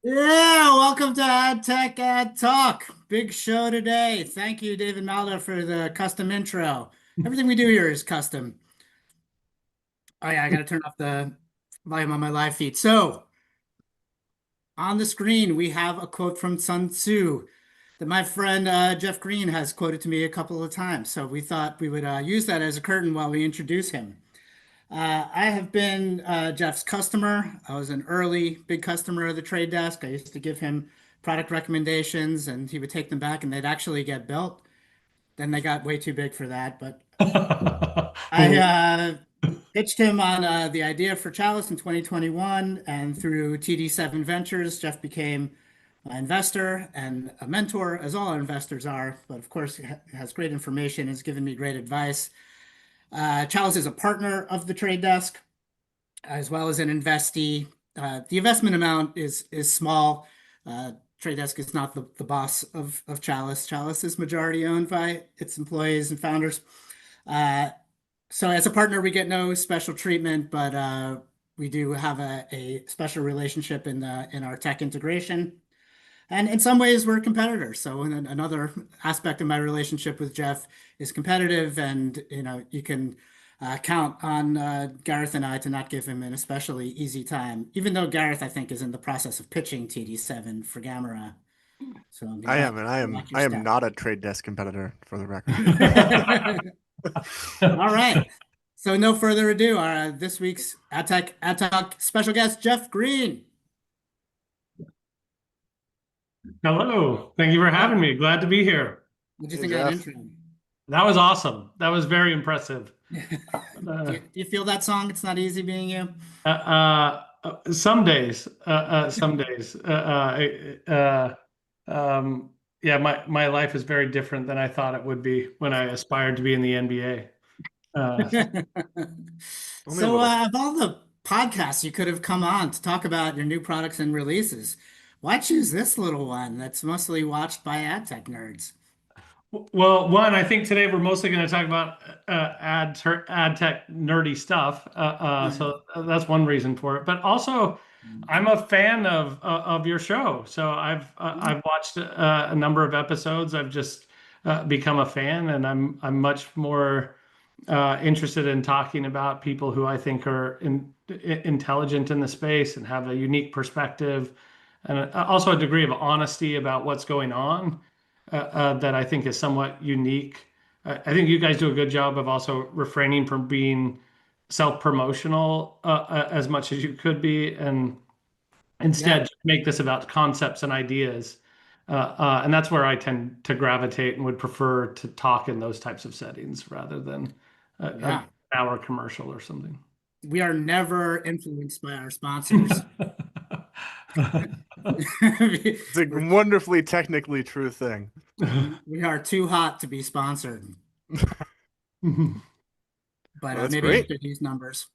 Yeah, welcome to AdTech AdTalk. Big show today. Thank you, David Maldo, for the custom intro. Everything we do here is custom. Oh yeah, I gotta turn off the volume on my live feed. So on the screen, we have a quote from Sun Tzu that my friend Jeff Green has quoted to me a couple of times. So we thought we would use that as a curtain while we introduce him. I have been Jeff's customer. I was an early big customer of the trade desk. I used to give him product recommendations and he would take them back and they'd actually get built. Then they got way too big for that. But I pitched him on the idea for Chalice in 2021, and through TD7 Ventures, Jeff became an investor and a mentor, as all our investors are. But of course, he has great information, has given me great advice. Chalice is a partner of the trade desk as well as an investee. The investment amount is small. Trade Desk is not the boss of Chalice. Chalice is majority owned by its employees and founders. Uh, so as a partner, we get no special treatment, but we do have a special relationship in our tech integration. And in some ways, we're competitors. So another aspect of my relationship with Jeff is competitive, and you can count on Gareth and I to not give him an especially easy time, even though Gareth, I think, is in the process of pitching TD7 for Gamera. So I am, and watch your I am step. not a trade desk competitor for the record. All right. So no further ado, this week's AdTech AdTalk special guest, Jeff Green. Hello. Thank you for Hi. having me. Glad to be here. What do you Hey think of that Jeff. intro? That was awesome. That was very impressive. Do Uh, you feel that song? It's not easy being you. some days, some days. Yeah, my life is very different than I thought it would be when I aspired to be in the NBA. Uh, Only a So, little. of all the podcasts you could have come on to talk about your new products and releases, why choose this little one that's mostly watched by ad tech nerds? well, one, I think today we're mostly going to talk about ad tech nerdy stuff. So that's one reason for it. But also, I'm a fan of your show. So I've watched a number of episodes. I've just become a fan, and I'm much more interested in talking about people who I think are intelligent in the space and have a unique perspective, and also a degree of honesty about what's going on that I think is somewhat unique. I think you guys do a good job of also refraining from being self-promotional as much as you could be, and Yeah, instead just make this about concepts and ideas. And that's where I tend to gravitate and would prefer to talk in those types of settings rather than an yeah. hour commercial or something. We are never influenced by our sponsors. It's a We're, wonderfully technically true thing. we are too hot to be sponsored, but Well, that's maybe you great. should use numbers.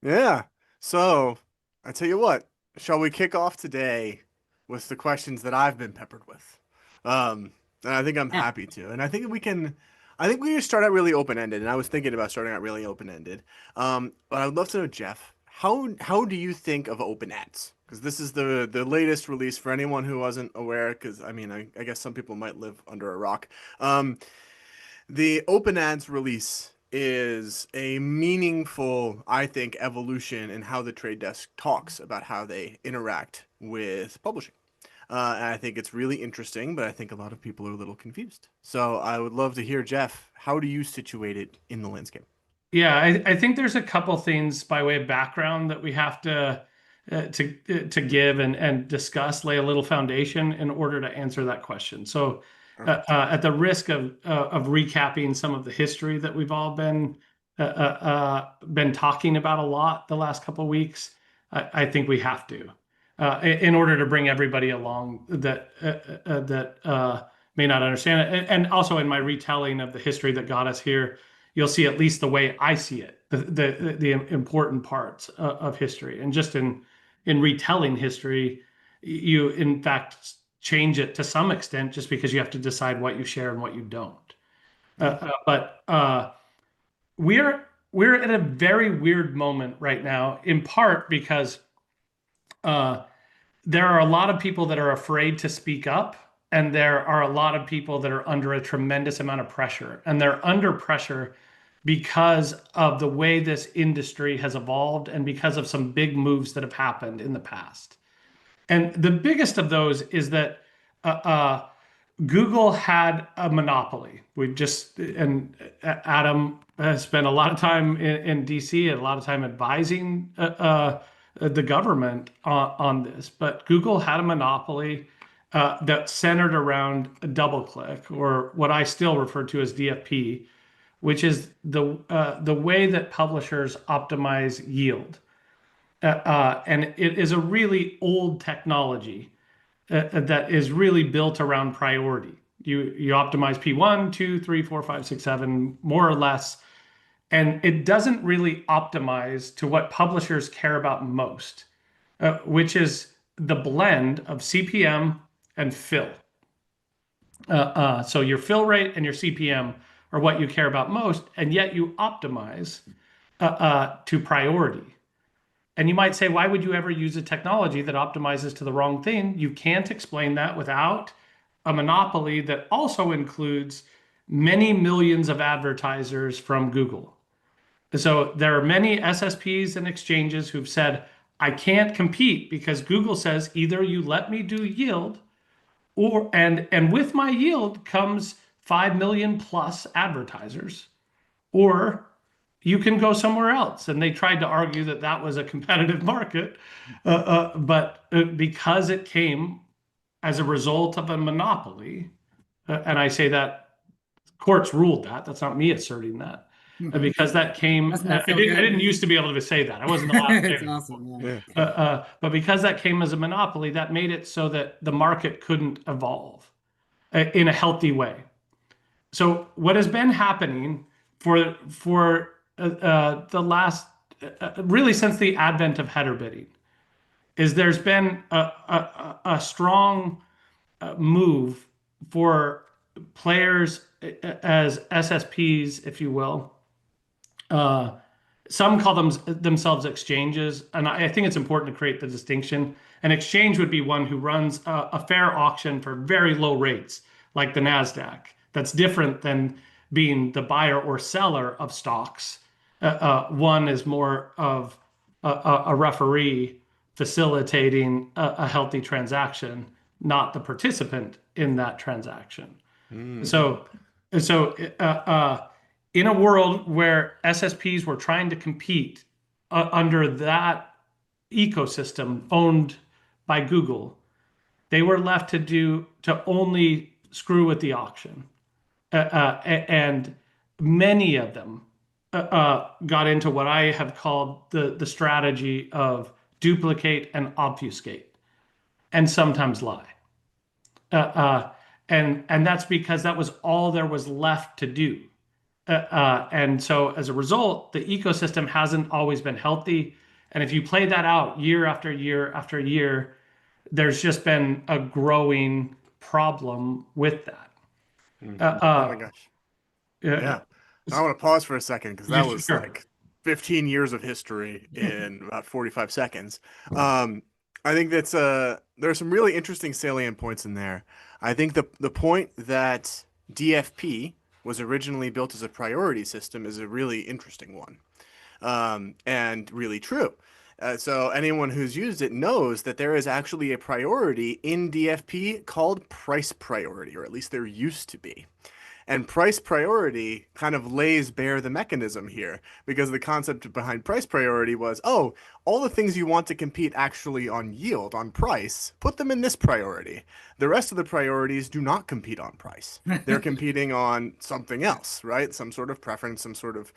Yeah. So, I tell you what, shall we kick off today with the questions that I've been peppered with? And I think I'm Yeah. happy to. And I think we just start out really open-ended, and I was thinking about starting out really open-ended. But I would love to know, Jeff, how do you think of OpenAds? Because this is the latest release for anyone who wasn't aware, because I mean, I guess some people might live under a rock. Um, the OpenAds release is a meaningful, I think, evolution in how the trade desk talks about how they interact with publishing. And I think it's really interesting, but I think a lot of people are a little confused. So I would love to hear, Jeff, how do you situate it in the landscape? Yeah, I think there's a couple things by way of background that we have to give and discuss, lay a little foundation in order to answer that question. So, Perfect. at the risk of recapping some of the history that we've all been talking about a lot the last couple of weeks, I think we have to, in order to bring everybody along that may not understand it, and also in my retelling of the history that got us here you'll see at least the way I see it, the important parts of history. And just in retelling history, you in fact change it to some extent just because you have to decide what you share and what you don't. Yeah. But we're at a very weird moment right now, in part because uh, there are a lot of people that are afraid to speak up, and there are a lot of people that are under a tremendous amount of pressure. And they're under pressure because of the way this industry has evolved and because of some big moves that have happened in the past. And the biggest of those is that Google had a monopoly. And Adam has spent a lot of time in DC and a lot of time advising the government on this. But Google had a monopoly that centered around a DoubleClick, or what I still refer to as DFP, which is the way that publishers optimize yield. And it is a really old technology that is really built around priority. You optimize P1, 2, 3, 4, 5, 6, 7, more or less. And it doesn't really optimize to what publishers care about most, which is the blend of CPM and fill. So your fill rate and your CPM are what you care about most, and yet you optimize to priority. And you might say, why would you ever use a technology that optimizes to the wrong thing? You can't explain that without a monopoly that also includes many millions of advertisers from Google. So there are many SSPs and exchanges who've said, I can't compete because Google says either you let me do yield, and with my yield comes 5 million plus advertisers, or you can go somewhere else. And they tried to argue that that was a competitive market, but because it came as a result of a monopoly, and I say that courts ruled that, that's not me asserting that, because that came, I didn't used to be able to say that. I wasn't allowed to say It's awesome. Yeah. but because that came as a monopoly, that made it so that the market couldn't evolve in a healthy way. So what has been happening for the last, really since the advent of header bidding, is there's been a strong move for players as SSPs, if you will. Some call themselves exchanges, and I think it's important to create the distinction. An exchange would be one who runs a fair auction for very low rates, like the NASDAQ. That's different than being the buyer or seller of stocks. One is more of a referee facilitating a healthy transaction, not the participant in that transaction. So in a world where SSPs were trying to compete under that ecosystem owned by Google, they were left to only screw with the auction. And many of them got into what I have called the strategy of duplicate and obfuscate, and sometimes lie. And that's because that was all there was left to do. And so as a result, the ecosystem hasn't always been healthy. And if you play that out year after year after year, there's just been a growing problem with that. Oh my gosh. Yeah. I want to pause for a second because that was Sure. like 15 years of history in about 45 seconds. I think that's there are some really interesting salient points in there. I think the point that DFP was originally built as a priority system is a really interesting one, and really true. So anyone who's used it knows that there is actually a priority in DFP called price priority, or at least there used to be. And price priority kind of lays bare the mechanism here, because the concept behind price priority was, oh, all the things you want to compete actually on yield, on price, put them in this priority. The rest of the priorities do not compete on price. They're competing on something else, right? Some sort of preference, some sort of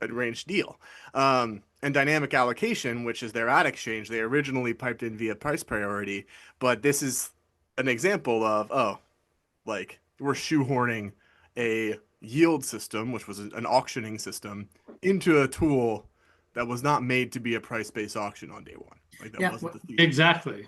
arranged deal. And dynamic allocation, which is their ad exchange, they originally piped in via price priority, but this is an example of, oh, like we're shoehorning a yield system, which was an auctioning system, into a tool that was not made to be a price-based auction on day one. Like that wasn't the thesis. Exactly.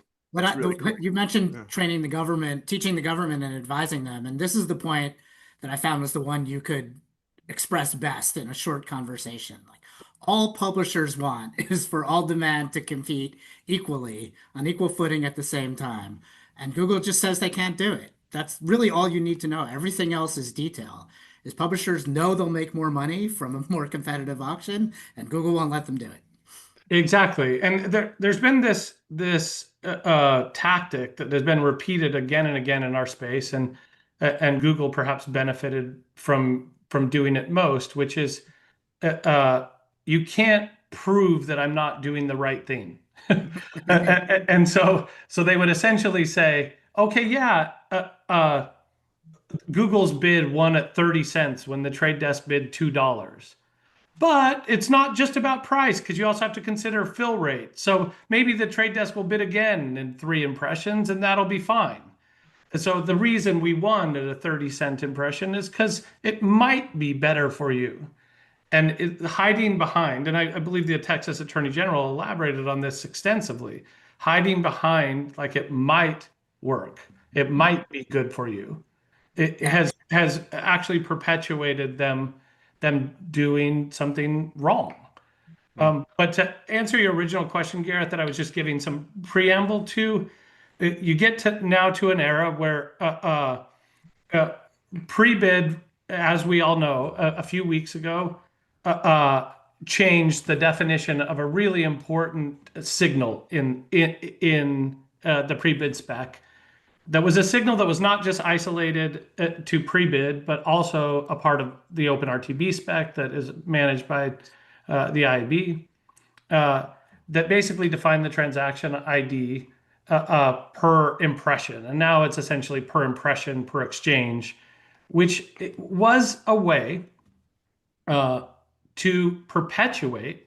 You mentioned training the government, teaching the government and advising them. And this is the point that I found was the one you could express best in a short conversation. Like, All publishers want is for all demand to compete equally on equal footing at the same time. And Google just says they can't do it. That's really all you need to know. Everything else is detail. Is publishers know they'll make more money from a more competitive auction, and Google won't let them do it. Exactly. And there's been this tactic that has been repeated again and again in our space, and Google perhaps benefited from doing it most, which is you can't prove that I'm not doing the right thing. And so they would essentially say, okay, yeah, Google's bid won at 30 cents when the trade desk bid $2. But it's not just about price, because you also have to consider fill rate. So maybe the trade desk will bid again in 3 impressions, and that'll be fine. And so the reason we won at a 30-cent impression is because it might be better for you. And hiding behind, and I believe the Texas Attorney General elaborated on this extensively, hiding behind like it might work, it might be good for you. It has actually perpetuated them doing something wrong. But to answer your original question, Gareth, that I was just giving some preamble to, you get to now to an era where pre-bid, as we all know, a few weeks ago, changed the definition of a really important signal in the pre-bid spec. That was a signal that was not just isolated to pre-bid, but also a part of the OpenRTB spec that is managed by the IAB, that basically defined the transaction ID per impression. And now it's essentially per impression, per exchange, which was a way to perpetuate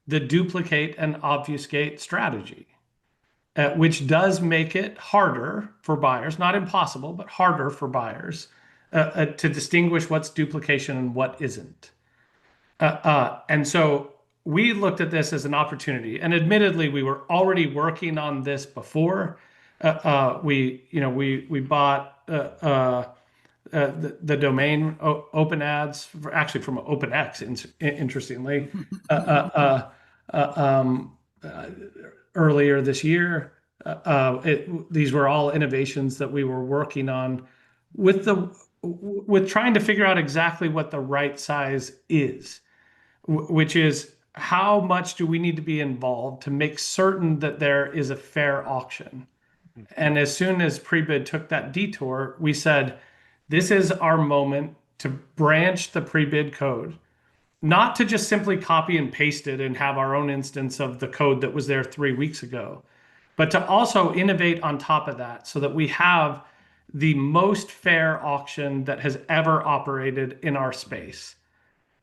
the duplicate and obfuscate strategy. Which does make it harder for buyers, not impossible, but harder for buyers to distinguish what's duplication and what isn't. And so we looked at this as an opportunity, and admittedly, we were already working on this before. We bought the domain OpenAds, actually from OpenX, interestingly. Earlier this year. These were all innovations that we were working on with trying to figure out exactly what the right size is, which is how much do we need to be involved to make certain that there is a fair auction. And as soon as pre-bid took that detour, we said, this is our moment to branch the pre-bid code, not to just simply copy and paste it and have our own instance of the code that was there 3 weeks ago, but to also innovate on top of that so that we have the most fair auction that has ever operated in our space.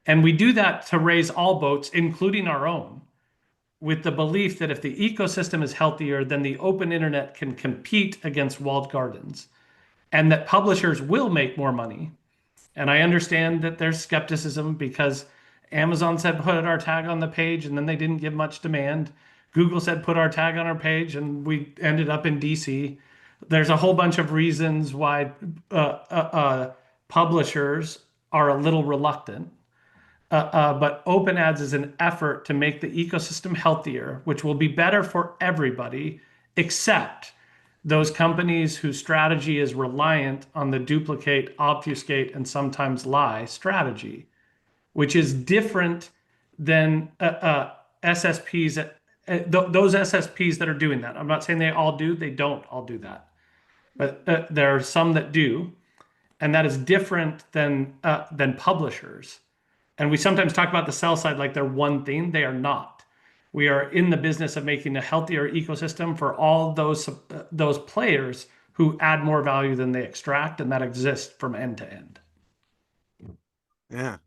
And we do that to raise all boats, including our own, with the belief that if the ecosystem is healthier, then the open internet can compete against walled gardens, and that publishers will make more money. And I understand that there's skepticism because Amazon said put our tag on the page and then they didn't give much demand. Google said put our tag on our page and we ended up in DC. There's a whole bunch of reasons why publishers are a little reluctant. But OpenAds is an effort to make the ecosystem healthier, which will be better for everybody, except those companies whose strategy is reliant on the duplicate, obfuscate, and sometimes lie strategy, which is different than SSPs, those SSPs that are doing that. I'm not saying they all do, they don't all do that. But there are some that do, and that is different than publishers. And we sometimes talk about the sell side like they're one thing. They are not. We are in the business of making a healthier ecosystem for all those players who add more value than they extract, and that exists from end to end. Yeah.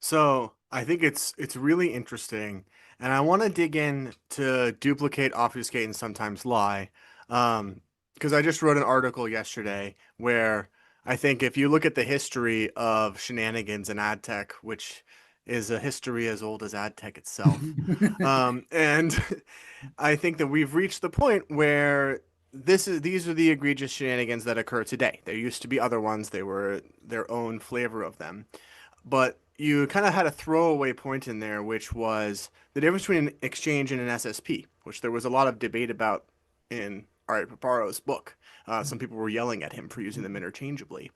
So I think it's really interesting, and I want to dig in to duplicate, obfuscate, and sometimes lie, because I just wrote an article yesterday where I think if you look at the history of shenanigans in ad tech, which is a history as old as ad tech itself, and I think that we've reached the point where these are the egregious shenanigans that occur today. There used to be other ones; they were their own flavor of them. But you kind of had a throwaway point in there, which was the difference between an exchange and an SSP, which there was a lot of debate about in Art Paparo's book. Some people were yelling at him for using them interchangeably.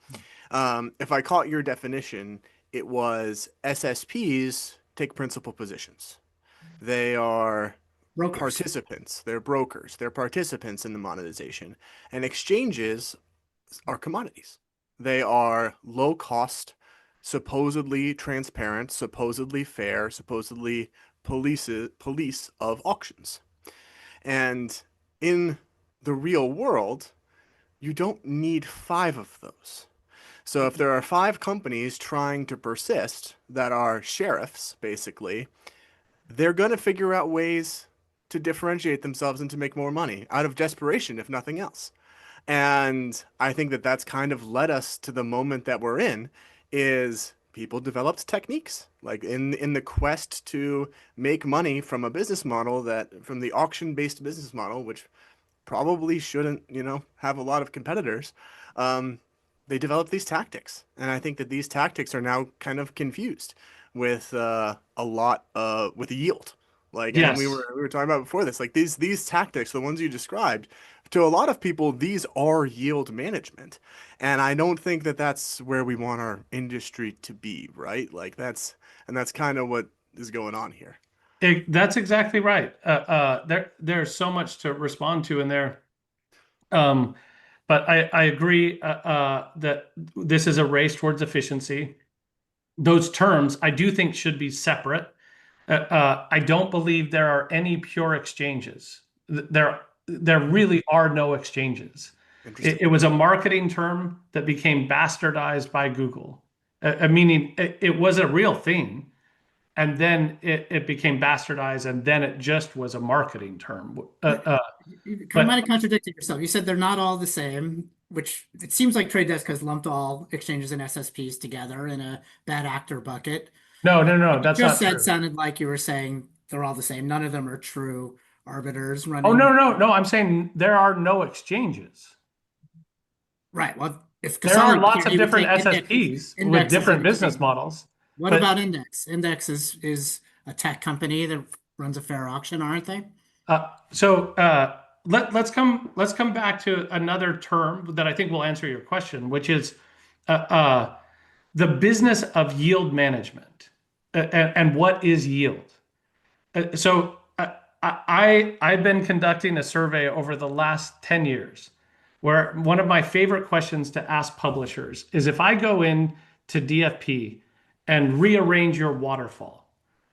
If I caught your definition, it was SSPs take principal positions. They are Brokers. participants, they're brokers, they're participants in the monetization. And exchanges are commodities. They are low cost, supposedly transparent, supposedly fair, supposedly police of auctions. And in the real world, you don't need 5 of those. So if there are 5 companies trying to persist that are sheriffs, basically, they're going to figure out ways to differentiate themselves and to make more money out of desperation, if nothing else. And I think that that's kind of led us to the moment that we're in, is people developed techniques like in the quest to make money from a business model from the auction-based business model, which probably shouldn't, have a lot of competitors. They developed these tactics. And I think that these tactics are now kind of confused with with yield. Like, and we Yes. were talking about before this, like these tactics, the ones you described, to a lot of people, these are yield management. And I don't think that that's where we want our industry to be, right? Like that's kind of what is going on here. That's exactly right. There's so much to respond to in there. But I agree that this is a race towards efficiency. Those terms I do think should be separate. I don't believe there are any pure exchanges. There really are no exchanges. It was a marketing term that became bastardized by Google, meaning it was a real thing. And then it became bastardized, and then it just was a marketing term. You might have contradicted yourself. You said they're not all the same, which it seems like Trade Desk has lumped all exchanges and SSPs together in a bad actor bucket. No, You that's just not said true. sounded like you were saying they're all the same. None of them are true arbiters running. Oh, no. I'm saying there are no exchanges. Right. Well, if There are Kasari lots here, of you would different take SSPs with Index as different an business exchange. models. What But about Index? Index is a tech company that runs a fair auction, aren't they? let's come back to another term that I think will answer your question, which is the business of yield management. And what is yield? I've been conducting a survey over the last 10 years where one of my favorite questions to ask publishers is, if I go in to DFP and rearrange your waterfall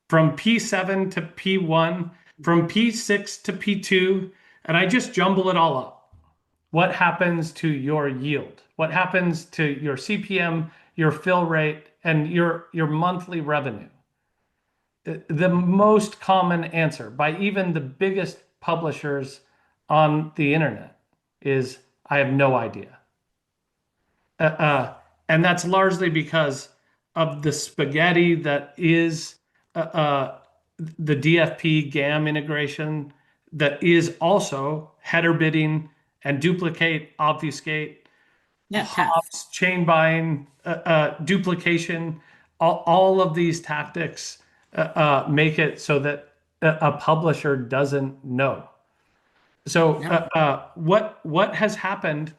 from P7 to P1, from P6 to P2, and I just jumble it all up, what happens to your yield? What happens to your CPM, your fill rate, and your monthly revenue? The most common answer by even the biggest publishers on the internet is, I have no idea. And that's largely because of the spaghetti that is the DFP GAM integration, that is also header bidding and duplicate, obfuscate, Yeah, hops, chain buying, duplication. All of these tactics make it so that a publisher doesn't know. So what has happened,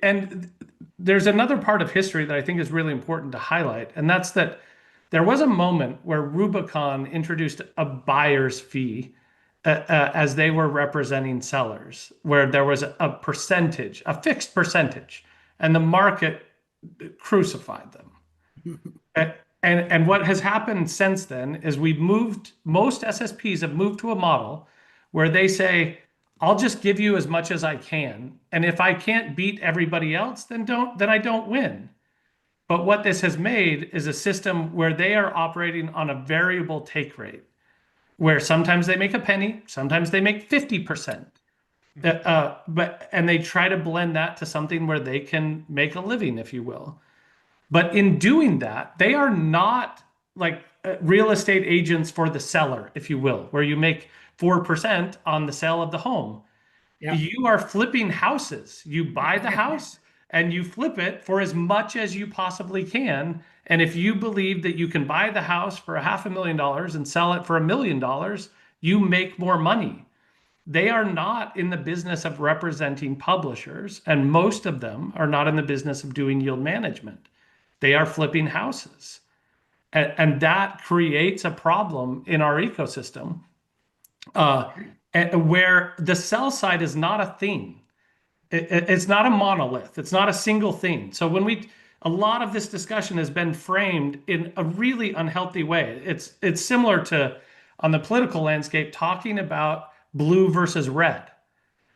and there's another part of history that I think is really important to highlight, and that's that there was a moment where Rubicon introduced a buyer's fee as they were representing sellers, where there was a percentage, a fixed percentage, and the market crucified them. And what has happened since then is most SSPs have moved to a model where they say, I'll just give you as much as I can. And if I can't beat everybody else, then I don't win. But what this has made is a system where they are operating on a variable take rate, where sometimes they make a penny, sometimes they make 50%. And they try to blend that to something where they can make a living, if you will. But in doing that, they are not like real estate agents for the seller, if you will, where you make 4% on the sale of the home. Yeah. You are flipping houses. You buy the house, and you flip it for as much as you possibly can. And if you believe that you can buy the house for $500,000 and sell it for $1 million, you make more money. They are not in the business of representing publishers, and most of them are not in the business of doing yield management. They are flipping houses. And that creates a problem in our ecosystem where the sell side is not a thing. It's not a monolith. It's not a single thing. So a lot of this discussion has been framed in a really unhealthy way. It's similar to, on the political landscape, talking about blue versus red.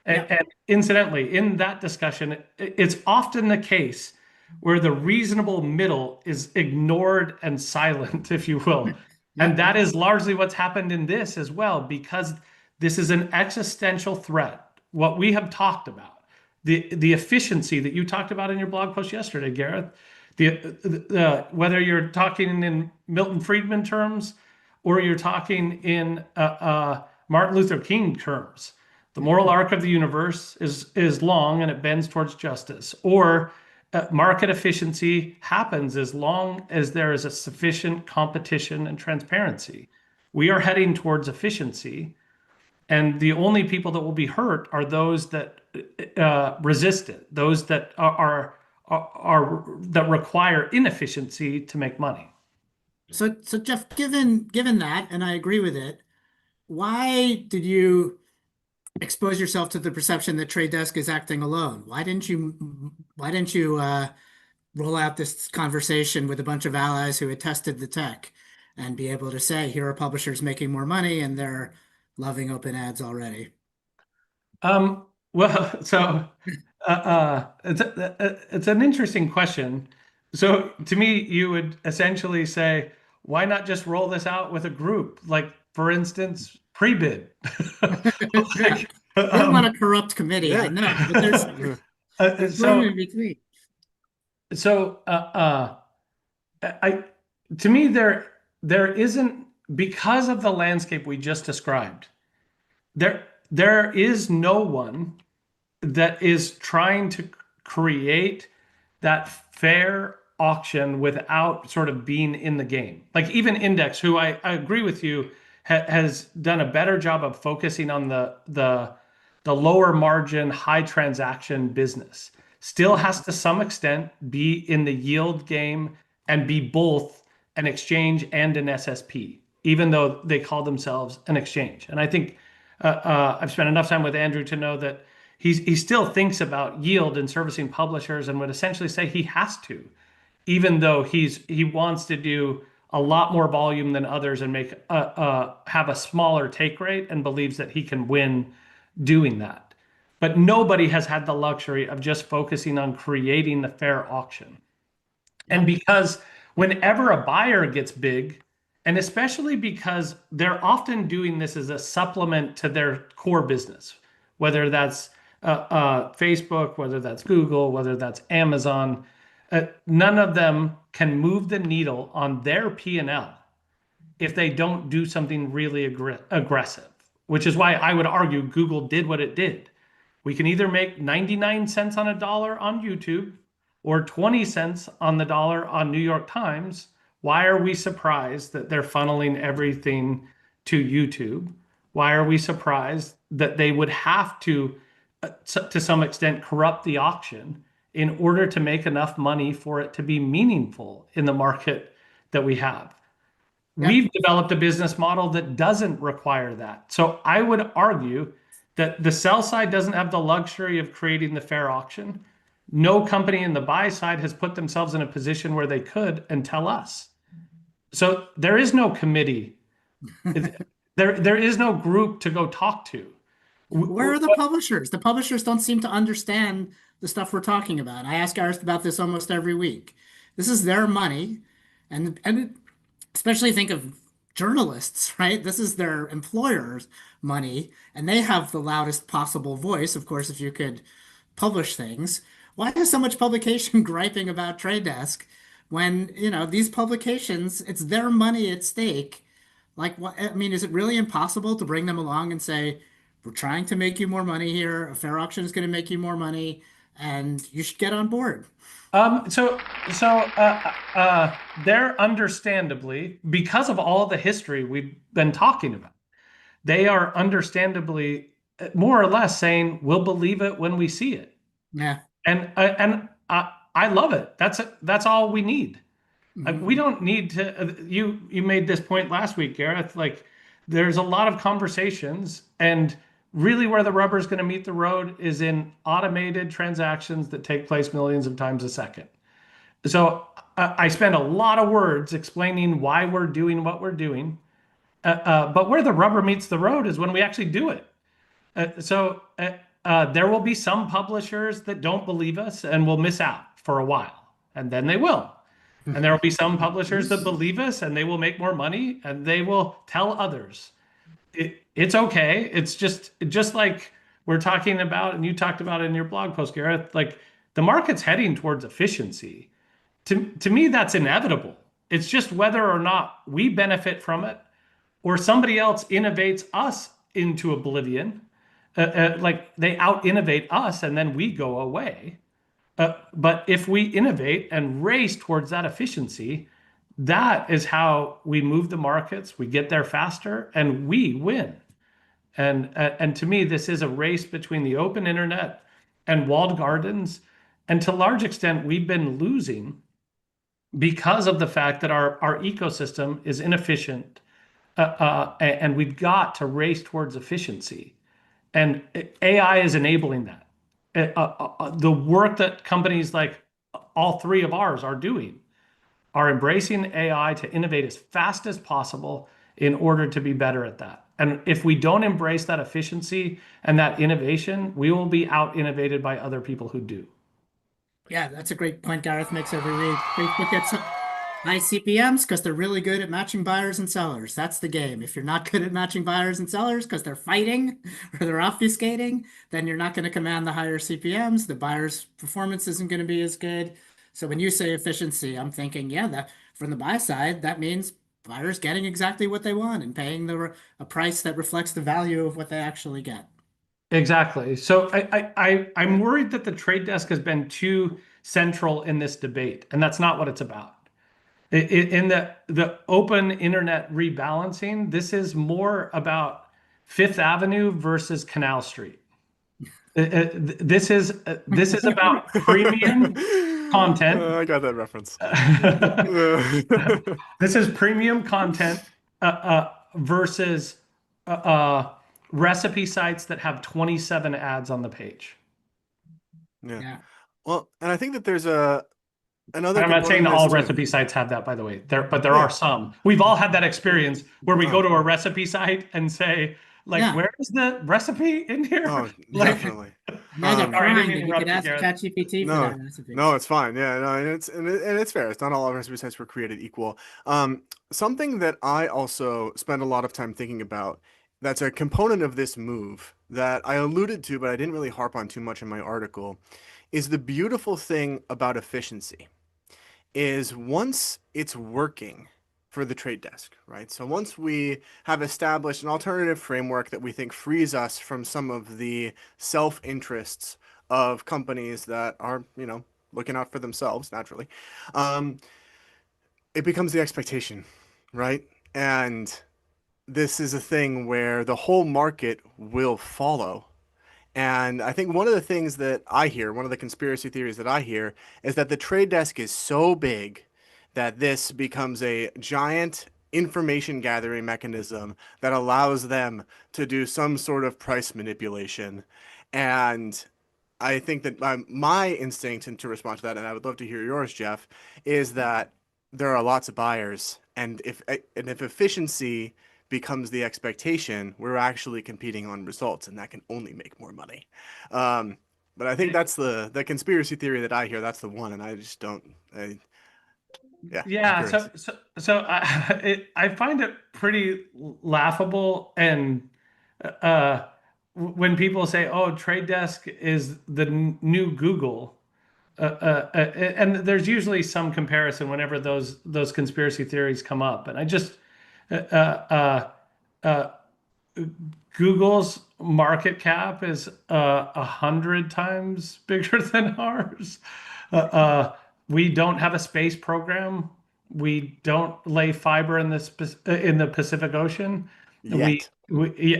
And incidentally, in that discussion, it's often the case where the reasonable middle is ignored and silent, if you will. And that is largely what's happened in this as well, because this is an existential threat. What we have talked about, the efficiency that you talked about in your blog post yesterday, Gareth, whether you're talking in Milton Friedman terms or you're talking in Martin Luther King terms, the moral arc of the universe is long and it bends towards justice. Or market efficiency happens as long as there is a sufficient competition and transparency. We are heading towards efficiency, and the only people that will be hurt are those that resist it, those that that require inefficiency to make money. So Jeff, given that, and I agree with it, why did you expose yourself to the perception that Trade Desk is acting alone? Why didn't you roll out this conversation with a bunch of allies who had tested the tech and be able to say, here are publishers making more money and they're loving OpenAds already? Well, so it's an interesting question. So to me, you would essentially say, why not just roll this out with a group? Like, for instance, pre-bid. We don't want a corrupt committee, I know, but there's room in between. So to me, there isn't, because of the landscape we just described, there is no one that is trying to create that fair auction without sort of being in the game. Like even Index, who I agree with you, has done a better job of focusing on the lower margin, high transaction business, still has to some extent be in the yield game and be both an exchange and an SSP, even though they call themselves an exchange. And I think I've spent enough time with Andrew to know that he still thinks about yield and servicing publishers, and would essentially say he has to, even though he wants to do a lot more volume than others and have a smaller take rate, and believes that he can win doing that. But nobody has had the luxury of just focusing on creating the fair auction. And because whenever a buyer gets big, and especially because they're often doing this as a supplement to their core business, whether that's Facebook, whether that's Google, whether that's Amazon, none of them can move the needle on their P&L if they don't do something really aggressive, which is why I would argue Google did what it did. We can either make 99 cents on a dollar on YouTube or 20 cents on the dollar on New York Times. Why are we surprised that they're funneling everything to YouTube? Why are we surprised that they would have to some extent, corrupt the auction in order to make enough money for it to be meaningful in the market that we have? We've developed a business model that doesn't require that. So I would argue that the sell side doesn't have the luxury of creating the fair auction. No company in the buy side has put themselves in a position where they could until us. So there is no committee. There is no group to go talk to. Where are the publishers? The publishers don't seem to understand the stuff we're talking about. I ask Gareth about this almost every week. This is their money, and especially think of journalists, right? This is their employer's money, and they have the loudest possible voice, of course, if you could publish things. Why is so much publication griping about Trade Desk when, these publications, it's their money at stake? Like, what, I mean, is it really impossible to bring them along and say, we're trying to make you more money here. A fair auction is going to make you more money. and you should get on board. They're understandably, because of all the history we've been talking about, they are understandably more or less saying, we'll believe it when we see it. Yeah. I love it. That's all we need. We Mhm. don't need to. You made this point last week, Gareth. Like, there's a lot of conversations, and really, where the rubber is going to meet the road is in automated transactions that take place millions of times a second. So I spend a lot of words explaining why we're doing what we're doing, but where the rubber meets the road is when we actually do it. There will be some publishers that don't believe us and will miss out for a while, and then they will. And there will be some publishers that believe us and they will make more money and they will tell others. It's okay. It's just like we're talking about, and you talked about in your blog post, Gareth, like the market's heading towards efficiency. To me, that's inevitable. It's just whether or not we benefit from it or somebody else innovates us into oblivion. Like they out innovate us and then we go away. But if we innovate and race towards that efficiency, that is how we move the markets. We get there faster and we win. And to me, this is a race between the open internet and walled gardens. And to a large extent, we've been losing because of the fact that our ecosystem is inefficient, and we've got to race towards efficiency. And AI is enabling that. The work that companies like all three of ours are doing are embracing AI to innovate as fast as possible in order to be better at that. And if we don't embrace that efficiency and that innovation, we will be out innovated by other people who do. Yeah, that's a great point Gareth makes every week. Facebook gets high CPMs because they're really good at matching buyers and sellers. That's the game. If you're not good at matching buyers and sellers because they're fighting or they're obfuscating, then you're not going to command the higher CPMs. The buyer's performance isn't going to be as good. So when you say efficiency, I'm thinking, yeah, that from the buy side, that means buyers getting exactly what they want and paying a price that reflects the value of what they actually get. Exactly. So I'm worried that the trade desk has been too central in this debate, and that's not what it's about. In the open internet rebalancing, this is more about Fifth Avenue versus Canal Street. This is about premium content. I got that reference. This is premium content versus recipe sites that have 27 ads on the page. Yeah. Yeah. Well, and I think that there's another. And I'm not saying component all to this, too. recipe sites have that, by the way. But there Yeah. are some. We've all had that experience where we go to a recipe site and say, like, Yeah. where is the recipe in here? Oh, Like, definitely. Now they're Sorry, I didn't crying that you interrupt could you, ask Gareth. ChatGPT for No, that recipe. no, it's fine. Yeah, no, and it's fair. It's not all recipe sites were created equal. Something that I also spend a lot of time thinking about that's a component of this move that I alluded to, but I didn't really harp on too much in my article, is the beautiful thing about efficiency is once it's working for the trade desk, right? So once we have established an alternative framework that we think frees us from some of the self-interests of companies that are, looking out for themselves naturally, it becomes the expectation, right? And this is a thing where the whole market will follow. And I think one of the things that I hear, one of the conspiracy theories that I hear, is that the trade desk is so big that this becomes a giant information gathering mechanism that allows them to do some sort of price manipulation. And I think that my instinct and to respond to that, and I would love to hear yours, Jeff, is that there are lots of buyers, and if efficiency becomes the expectation, we're actually competing on results, and that can only make more money. But I think that's the conspiracy theory that I hear. That's the one, and I just don't. Yeah. I find it pretty laughable, and when people say, "Oh, Trade Desk is the new Google," and there's usually some comparison whenever those conspiracy theories come up, and I just uh, uh, Google's market cap is 100 times bigger than ours. We don't have a space program. We don't lay fiber in in the Pacific Ocean. Yet.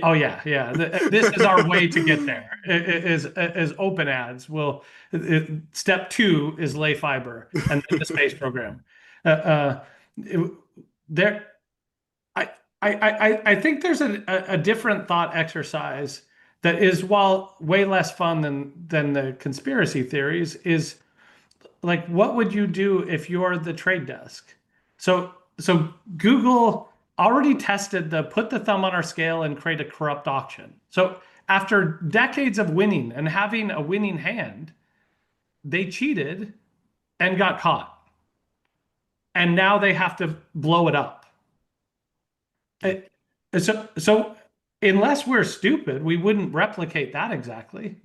Oh yeah. This is our way to get there. Is OpenAds. Step 2 is lay fiber and then the space program. There, I think there's a different thought exercise that is, while way less fun than the conspiracy theories, is like, what would you do if you're the trade desk? So Google already tested the put the thumb on our scale and create a corrupt auction. So after decades of winning and having a winning hand, they cheated and got caught. And now they have to blow it up. So unless we're stupid, we wouldn't replicate that exactly.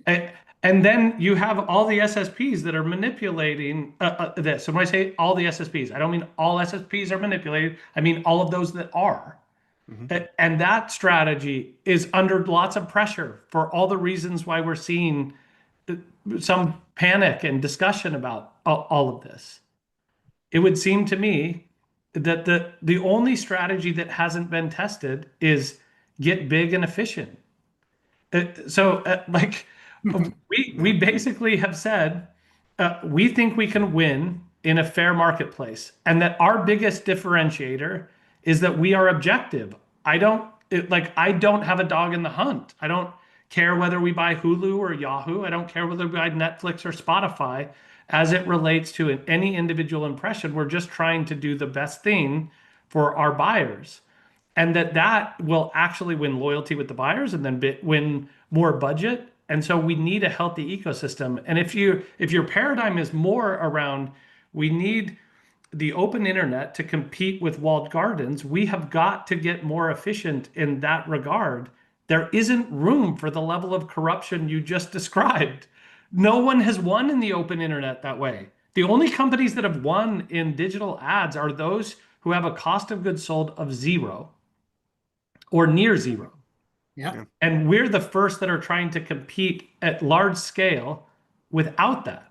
And then you have all the SSPs that are manipulating this. So when I say all the SSPs, I don't mean all SSPs are manipulated. I mean all of those that are. And that strategy is under lots of pressure for all the reasons why we're seeing some panic and discussion about all of this. It would seem to me that the only strategy that hasn't been tested is get big and efficient. We basically have said we think we can win in a fair marketplace, and that our biggest differentiator is that we are objective. I don't have a dog in the hunt. I don't care whether we buy Hulu or Yahoo. I don't care whether we buy Netflix or Spotify. As it relates to any individual impression, we're just trying to do the best thing for our buyers, and that will actually win loyalty with the buyers and then win more budget. And so we need a healthy ecosystem. And if your paradigm is more around, we need the open internet to compete with walled gardens, we have got to get more efficient in that regard. There isn't room for the level of corruption you just described. No one has won in the open internet that way. The only companies that have won in digital ads are those who have a cost of goods sold of 0 or near 0. Yeah. And we're the first that are trying to compete at large scale without that.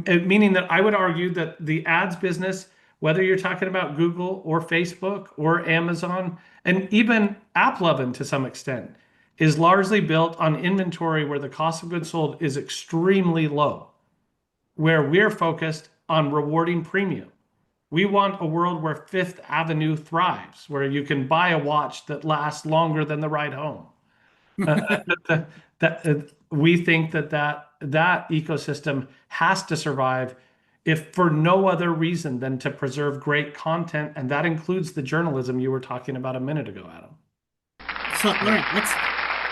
Meaning that I would argue that the ads business, whether you're talking about Google or Facebook or Amazon, and even AppLovin to some extent, is largely built on inventory where the cost of goods sold is extremely low, where we're focused on rewarding premium. We want a world where Fifth Avenue thrives, where you can buy a watch that lasts longer than the ride home. We think that ecosystem has to survive, if for no other reason than to preserve great content, and that includes the journalism you were talking about a minute ago, Adam. So all right,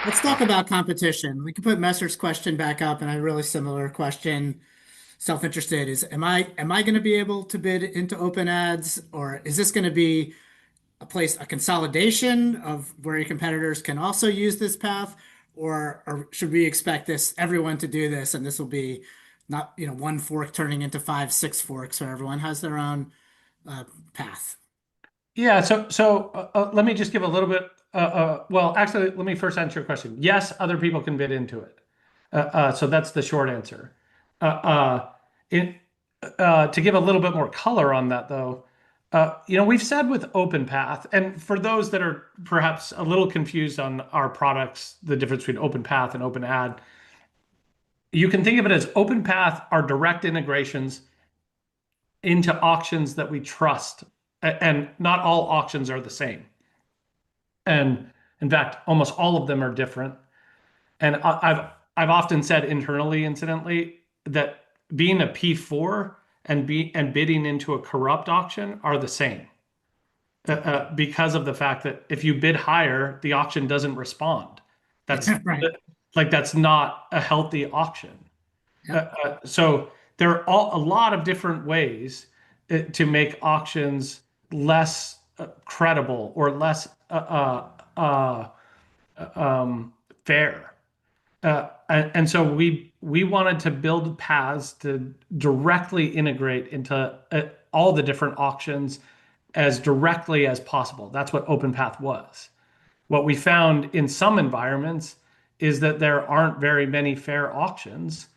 let's talk about competition. We can put Messer's question back up, and a really similar question. Self-interested is, am I going to be able to bid into OpenAds, or is this going to be a consolidation of where your competitors can also use this path, or should we expect everyone to do this, and this will be not one fork turning into 5, 6 forks, where everyone has their own path? Yeah. So let me just give a little bit. Well, actually, let me first answer your question. Yes, other people can bid into it. So that's the short answer. To give a little bit more color on that, though, we've said with OpenPath, and for those that are perhaps a little confused on our products, the difference between OpenPath and OpenAd, you can think of it as OpenPath are direct integrations into auctions that we trust, and not all auctions are the same. And in fact, almost all of them are different. And I've often said internally, incidentally, that being a P4 and bidding into a corrupt auction are the same, because of the fact that if you bid higher, the auction doesn't respond. That's Right. that's not a healthy auction. Yep. So there are a lot of different ways to make auctions less credible or less fair. And so we wanted to build paths to directly integrate into all the different auctions, as directly as possible. That's what OpenPath was. What we found in some environments is that there aren't very many fair auctions.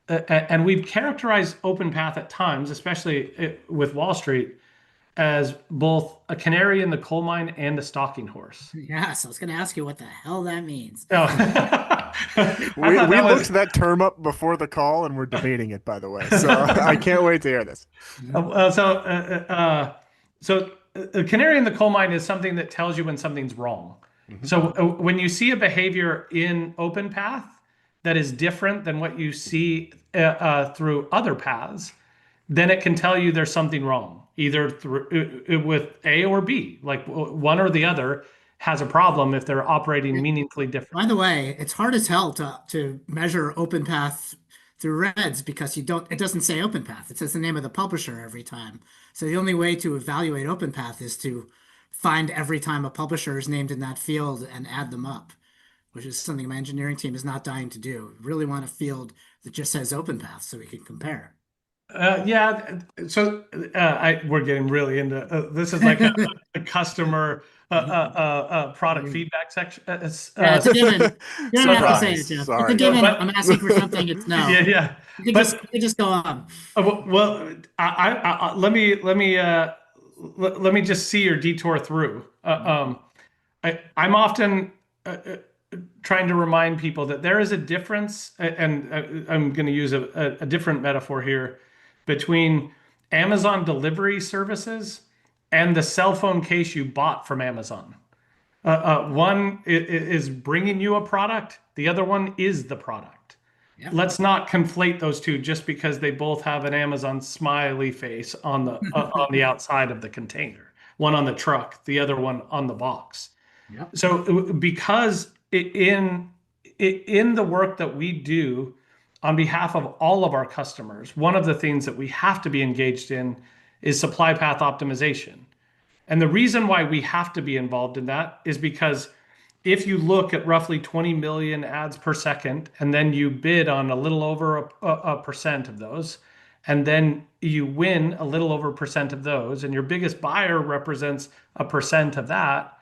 And we've characterized OpenPath at times, especially with Wall Street, as both a canary in the coal mine and a stalking horse. Yeah, so I was going to ask you what the hell that means. Oh. We looked that term up before the call and we're debating it, by the way. So I can't wait to hear this. So a canary in the coal mine is something that tells you when something's wrong. So when you see a behavior in OpenPath that is different than what you see through other paths, then it can tell you there's something wrong, either through with A or B, like one or the other has a problem if they're operating meaningfully different. By the way, it's hard as hell to measure OpenPath through Reds because it doesn't say OpenPath. It says the name of the publisher every time. So the only way to evaluate OpenPath is to find every time a publisher is named in that field and add them up, which is something my engineering team is not dying to do. We really want a field that just says OpenPath so we can compare. Yeah, so we're getting really into this is like a customer product feedback section. Yeah, it's a given. You don't have to say it, Jeff. It's a given. I'm asking for something. It's no. Yeah. You can just go on. Well, let me just see your detour through. I'm often trying to remind people that there is a difference, and I'm going to use a different metaphor here, between Amazon delivery services and the cell phone case you bought from Amazon. One is bringing you a product. The other one is the product. Yep. Let's not conflate those two just because they both have an Amazon smiley face on the outside of the container. One on the truck, the other one on the box. Yep. So because in the work that we do on behalf of all of our customers, one of the things that we have to be engaged in is supply path optimization. And the reason why we have to be involved in that is because if you look at roughly 20 million ads per second, and then you bid on a little over a percent of those, and then you win a little over percent of those, and your biggest buyer represents a percent of that,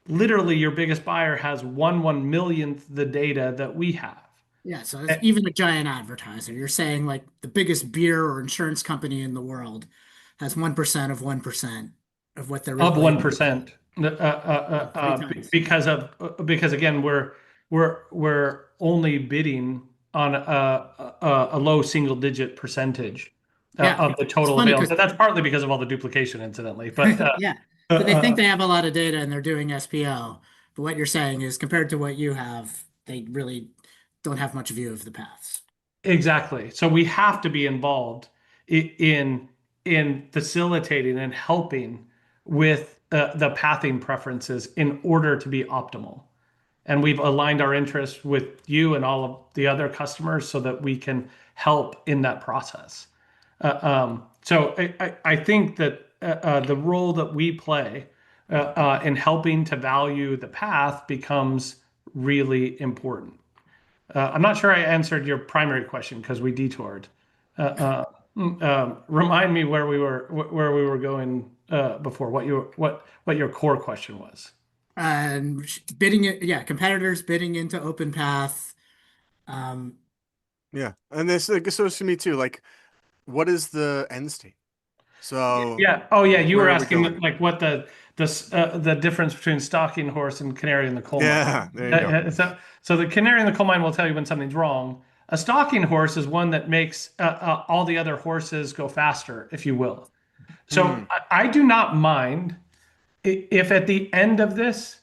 literally your biggest buyer has 1/1,000,000th the data that we have. Yeah, so it's even a giant advertiser. You're saying like the biggest beer or insurance company in the world has 1% of 1% of what they're of 1%. Because again, we're only bidding on a low single digit percentage of the total available. So that's partly because of all the duplication, incidentally. But yeah, but they think they have a lot of data and they're doing SPO. But what you're saying is compared to what you have, they really don't have much view of the paths. Exactly. So we have to be involved in facilitating and helping with the pathing preferences in order to be optimal. And we've aligned our interests with you and all of the other customers so that we can help in that process. So I think that the role that we play in helping to value the path becomes really important. I'm not sure I answered your primary question because we detoured. Remind me where we were going before. What your core question was? Bidding it, yeah, competitors bidding into OpenPath. Yeah, and this goes to me too. Like, what is the end state? So yeah, oh yeah, you were asking like what the difference between stalking horse and canary in the coal mine. Yeah, there you go. So the canary in the coal mine will tell you when something's wrong. A stalking horse is one that makes all the other horses go faster, if you will. So I do not mind if at the end of this,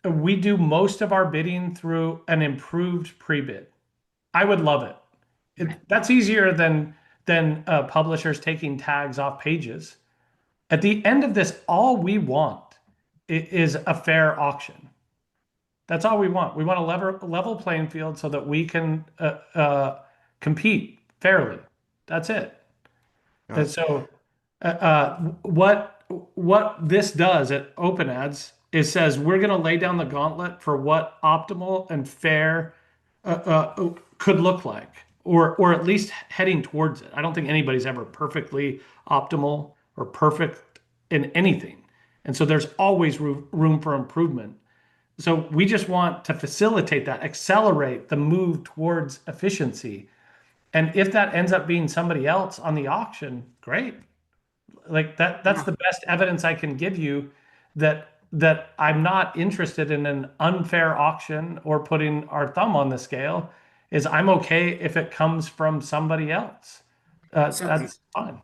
we do most of our bidding through an improved pre-bid. I would love it. That's easier than publishers taking tags off pages. At the end of this, all we want is a fair auction. That's all we want. We want a level playing field so that we can compete fairly. That's it. And so what this does at OpenAds is says we're going to lay down the gauntlet for what optimal and fair could look like, or at least heading towards it. I don't think anybody's ever perfectly optimal or perfect in anything. And so there's always room for improvement. So we just want to facilitate that, accelerate the move towards efficiency. And if that ends up being somebody else on the auction, great. Like that's the best evidence I can give you that I'm not interested in an unfair auction or putting our thumb on the scale. Is I'm okay if it comes from somebody else. So That's fine.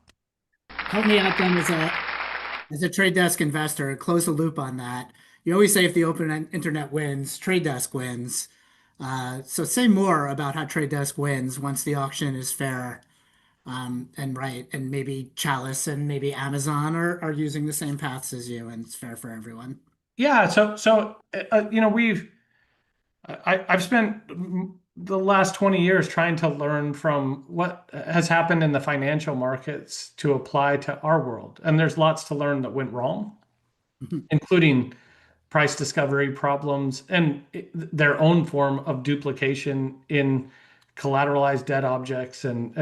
help me out then as a trade desk investor, close the loop on that. You always say if the open internet wins, trade desk wins. So say more about how trade desk wins once the auction is fair. And right, and maybe Chalice and maybe Amazon are using the same paths as you, and it's fair for everyone. Yeah. So you know, I've spent the last 20 years trying to learn from what has happened in the financial markets to apply to our world. And there's lots to learn that went wrong, including price discovery problems and their own form of duplication in collateralized debt objects and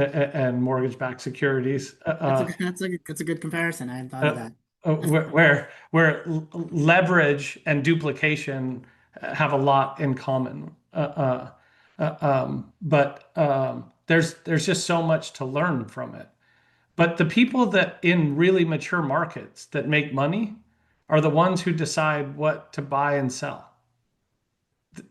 mortgage-backed securities. That's a good comparison. I hadn't thought of that. Where leverage and duplication have a lot in common. But there's just so much to learn from it. But the people that in really mature markets that make money are the ones who decide what to buy and sell.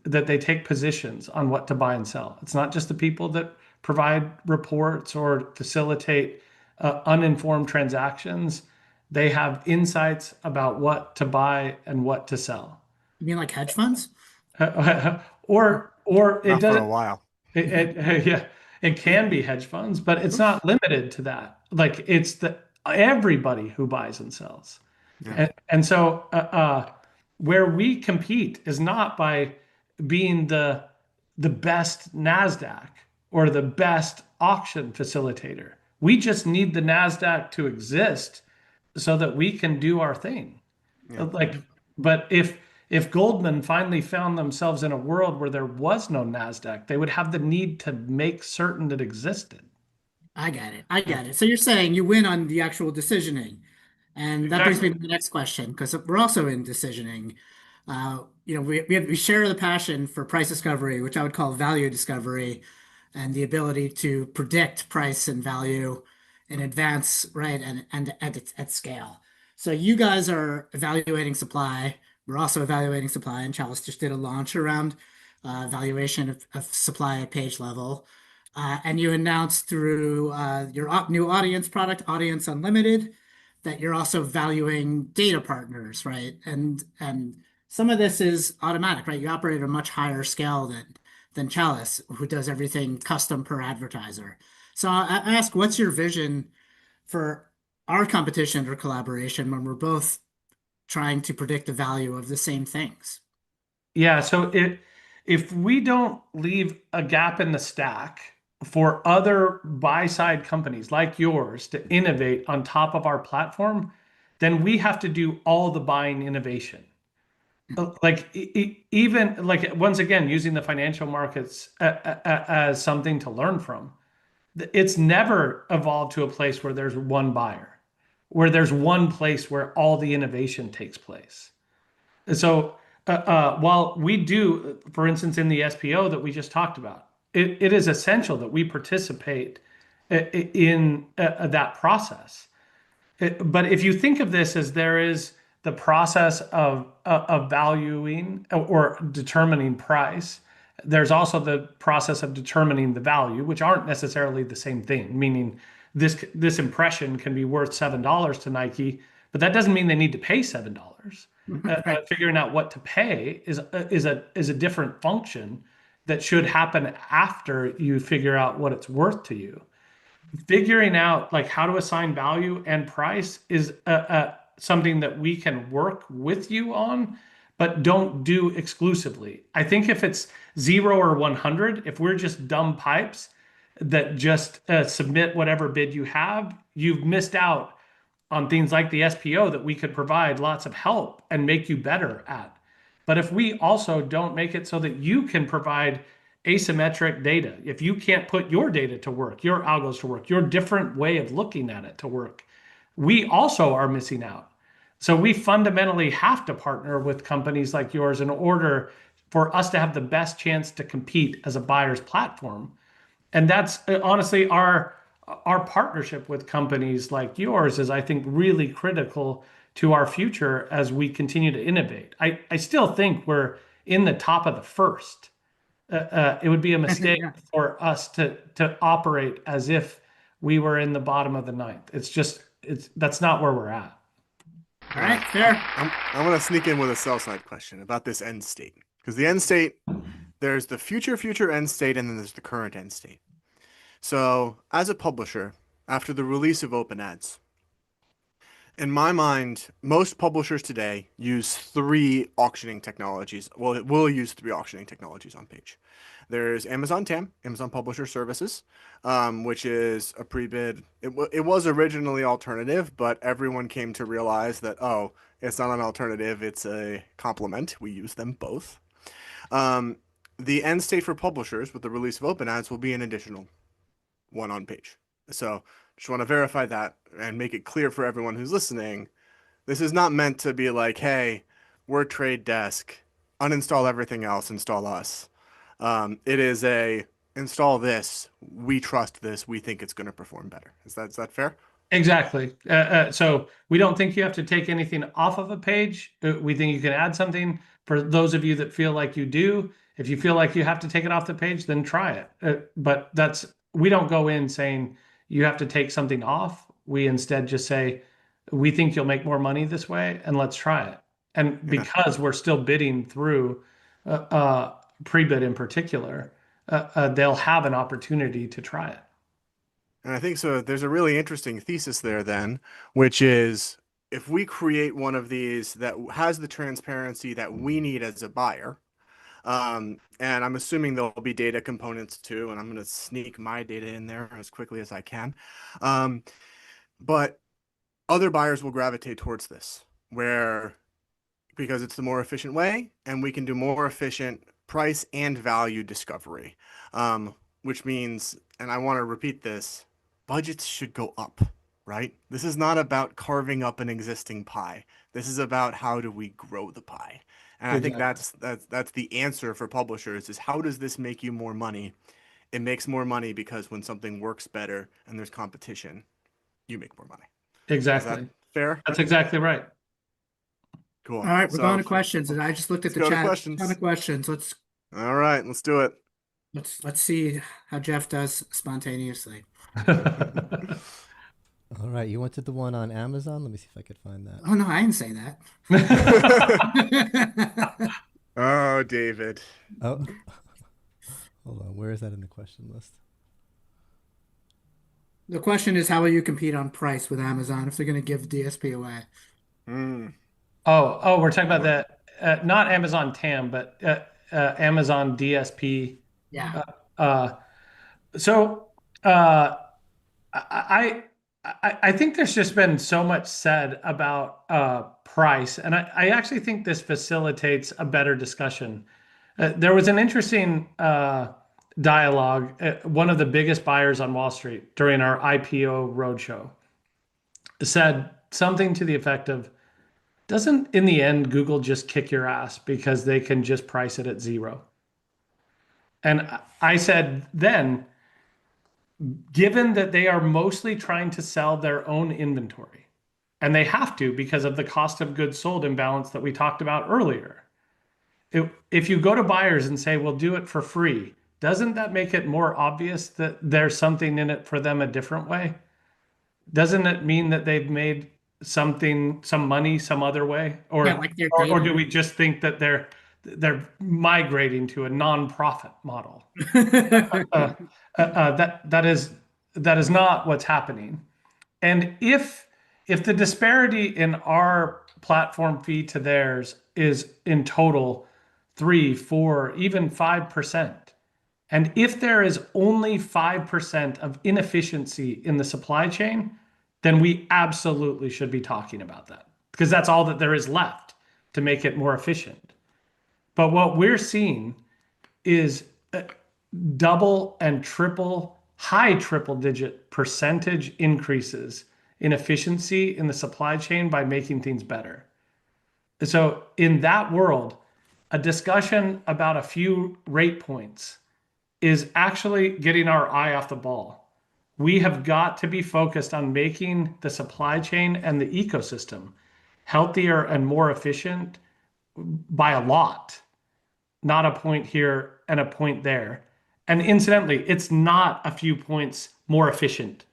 That they take positions on what to buy and sell. It's not just the people that provide reports or facilitate uninformed transactions. They have insights about what to buy and what to sell. You mean like hedge funds? Or it Not for a doesn't. while. Yeah, it can be hedge funds, but it's not limited to that. Like it's everybody who buys and sells. Yeah. And so where we compete is not by being the best NASDAQ or the best auction facilitator. We just need the NASDAQ to exist so that we can do our thing. Yeah. Like, but if Goldman finally found themselves in a world where there was no NASDAQ, they would have the need to make certain that existed. I get it. I get it. So you're saying you win on the actual decisioning. And that brings me to the next question, because we're also in decisioning. We share the passion for price discovery, which I would call value discovery, and the ability to predict price and value in advance, right, and at scale. So you guys are evaluating supply. We're also evaluating supply, and Chalice just did a launch around valuation of supply at page level. And you announced through your new audience product, Audience Unlimited, that you're also valuing data partners, right? And some of this is automatic, right? You operate at a much higher scale than Chalice, who does everything custom per advertiser. So I ask, what's your vision for our competition or collaboration when we're both trying to predict the value of the same things? Yeah, so if we don't leave a gap in the stack for other buy-side companies like yours to innovate on top of our platform, then we have to do all the buying innovation. Like even like once again, using the financial markets as something to learn from. It's never evolved to a place where there's one buyer, where there's one place where all the innovation takes place. And so while we do, for instance, in the SPO that we just talked about, it is essential that we participate in that process. But if you think of this as there is the process of valuing or determining price, there's also the process of determining the value, which aren't necessarily the same thing, meaning this impression can be worth $7 to Nike, but that doesn't mean they need to pay $7. Figuring out what to pay is a different function that should happen after you figure out what it's worth to you. Figuring out like how to assign value and price is something that we can work with you on, but don't do exclusively. I think if it's 0 or 100, if we're just dumb pipes that just submit whatever bid you have, you've missed out on things like the SPO that we could provide lots of help and make you better at. But if we also don't make it so that you can provide asymmetric data, if you can't put your data to work, your algos to work, your different way of looking at it to work, we also are missing out. So we fundamentally have to partner with companies like yours in order for us to have the best chance to compete as a buyer's platform. And that's honestly our partnership with companies like yours is, I think, really critical to our future as we continue to innovate. I still think we're in the top of the first. It would be a mistake Yeah. for us to operate as if we were in the bottom of the ninth. That's not where we're at. All right, fair. I'm going to sneak in with a sell side question about this end state. Because the end state, there's the future end state, and then there's the current end state. So, as a publisher, after the release of OpenAds, in my mind, most publishers today use three auctioning technologies. Well, it will use three auctioning technologies on page. There's Amazon TAM, Amazon Publisher Services, which is a pre-bid. It was originally alternative, but everyone came to realize that, oh, it's not an alternative, it's a complement. We use them both. The end state for publishers with the release of OpenAds will be an additional one on page. So just want to verify that and make it clear for everyone who's listening. This is not meant to be like, hey, we're Trade Desk, uninstall everything else, install us. It is a install this, we trust this, we think it's going to perform better. Is that fair? Exactly. So we don't think you have to take anything off of a page. We think you can add something. For those of you that feel like you do, if you feel like you have to take it off the page, then try it. But we don't go in saying you have to take something off. We instead just say, we think you'll make more money this way, and let's try it. And because we're still bidding through pre-bid in particular, they'll have an opportunity to try it. And I think so. There's a really interesting thesis there then, which is if we create one of these that has the transparency that we need as a buyer, and I'm assuming there'll be data components too, and I'm going to sneak my data in there as quickly as I can. But other buyers will gravitate towards this, because it's the more efficient way, and we can do more efficient price and value discovery, which means, and I want to repeat this, budgets should go up, right? This is not about carving up an existing pie. This is about how do we grow the pie. And I think that's the answer for publishers is how does this make you more money? It makes more money because when something works better and there's competition, you make more money. Exactly. Is that fair? That's exactly right. Cool. All right, we're going to questions, and I just looked at the go to chat. questions. Ton of questions. All right, let's do it. Let's see how Jeff does spontaneously. All right, you wanted the one on Amazon? Let me see if I could find that. Oh no, I didn't say that. Oh, David. Oh, hold on. Where is that in the question list? The question is, how will you compete on price with Amazon if they're going to give DSP away? Oh, we're talking about the not Amazon TAM, but Amazon DSP. Yeah. I think there's just been so much said about price, and I actually think this facilitates a better discussion. There was an interesting dialogue. One of the biggest buyers on Wall Street during our IPO roadshow said something to the effect of, doesn't in the end Google just kick your ass because they can just price it at zero? And I said then, given that they are mostly trying to sell their own inventory, and they have to because of the cost of goods sold imbalance that we talked about earlier. If you go to buyers and say, we'll do it for free, doesn't that make it more obvious that there's something in it for them a different way? Doesn't it mean that they've made some money some other way? Or, Yeah, like their or data. do we just think that they're migrating to a non-profit model? That is not what's happening. And if the disparity in our platform fee to theirs is in total 3, 4, even 5%, and if there is only 5% of inefficiency in the supply chain, then we absolutely should be talking about that, because that's all that there is left to make it more efficient. But what we're seeing is double and high triple digit percentage increases in efficiency in the supply chain by making things better. So in that world, a discussion about a few rate points is actually getting our eye off the ball. We have got to be focused on making the supply chain and the ecosystem healthier and more efficient by a lot, not a point here and a point there. And incidentally, it's not a few points more efficient.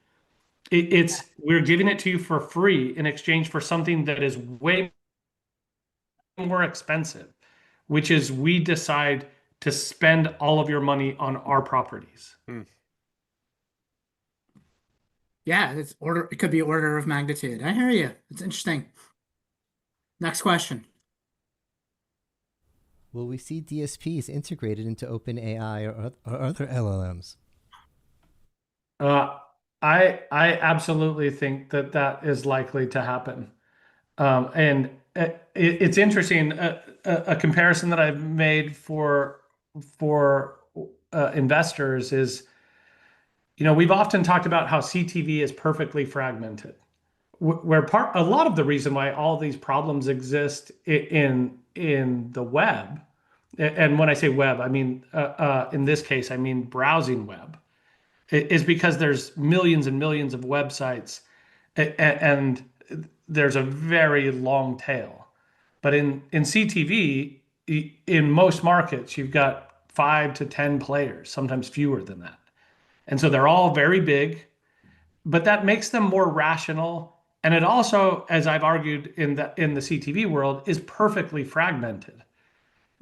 It's we're giving it to you for free in exchange for something that is way more expensive, which is we decide to spend all of your money on our properties. Yeah, it could be order of magnitude. I hear you. It's interesting. Next question. Will we see DSPs integrated into OpenAI or other LLMs? I absolutely think that is likely to happen. And it's interesting. A comparison that I've made for investors is, we've often talked about how CTV is perfectly fragmented, where a lot of the reason why all these problems exist in the web, and when I say web, I mean in this case I mean browsing web, is because there's millions and millions of websites, and there's a very long tail. But in CTV, in most markets, you've got 5 to 10 players, sometimes fewer than that. And so they're all very big, but that makes them more rational. And it also, as I've argued in the CTV world, is perfectly fragmented.